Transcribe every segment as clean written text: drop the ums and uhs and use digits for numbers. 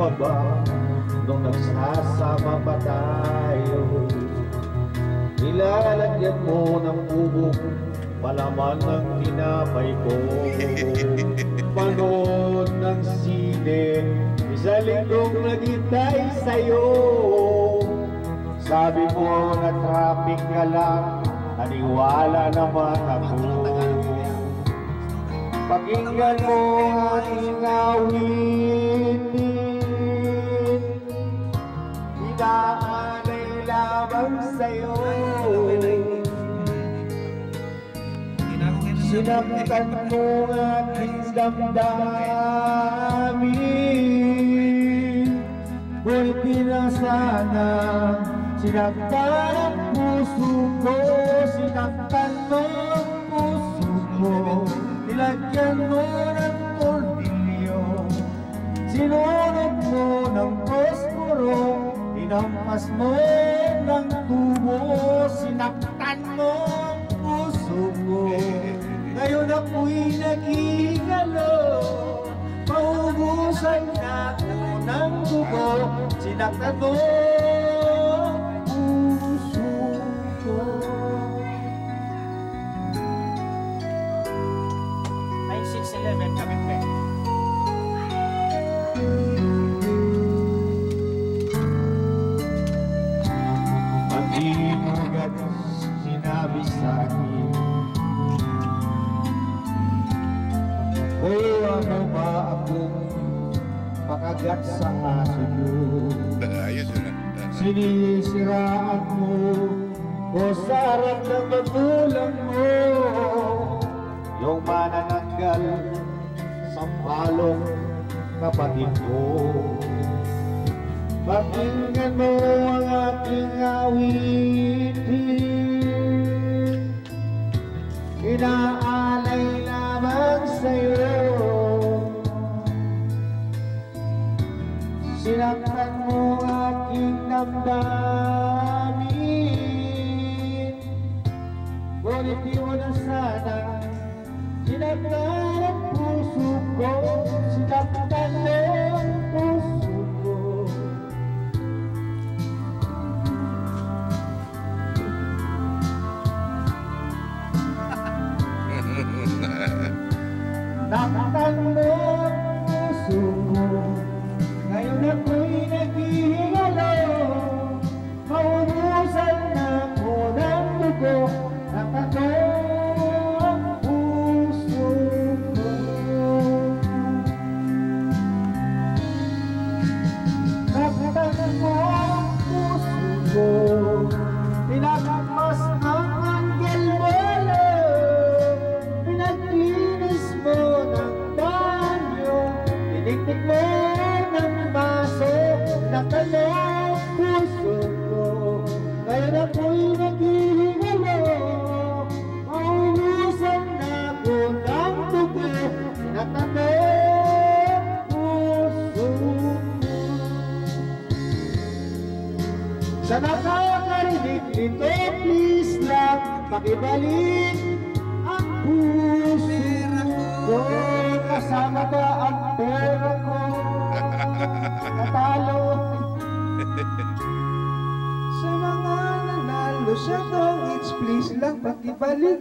pa ba nung nagsasama pa tayo? Nilalagyan mo ng bubog palaman ng tinapay ko. Panood ng sine, isa linggong naghintay sa'yo. Sabi mo na traffic ka lang, naniwala naman ako. Pakinggan mo ang aking awitin, inaalay lamang sa'yo. Sinaktan mo ang aking damdamin, ngunit di na sana sinaktan ang puso ko. Sinaktan mo ang puso ko, nilagyan mo ng tornilyo, sinunod mo ng posporo, inampas mo ng tubo. Sinaktan mo ang puso ko, ngayon ako'y naghihingalo, maubusan na ako ng dugo. Sinaktan mo ang puso ko. 9611 kami pe. Ang di mo agad sinabi sa'kin, o ano ba akong pakagat sa aso mo? Ayos yun. Sinisiraan mo o sa harap ng magulang mo, yung manananggal sa palong kapatid ko. Pakinggan mo ang aking awitin, inaalay lamang sa'yo. Sinaktan mo aking damdamin, ngunit di mo na sana sinaktan ang puso ko. Sinaktan mo ang puso ko. Nakatan mo ang puso ko, ngayon ako'y naghihingalo, maubusan na ako ng dugo. Nakatan ang puso ko. Nakatan mo ang puso ko, tinakmas ng anghel mo, pinaglinis mo ng banyo, tiniktik mo ng baso. Nakatan ang puso ko, ngayon ako'y naghihingalo, maubusan na ako ng dugo. Sinaktan ang puso ko. Sa nakakarinig nito, please lang pakibalik ang puso ko. Kasama ba ang pera ko? Natalo Sa mga nanalo sa tongits, please lang pakibalik.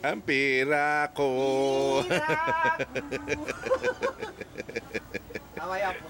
Ang pera ko. Away ako.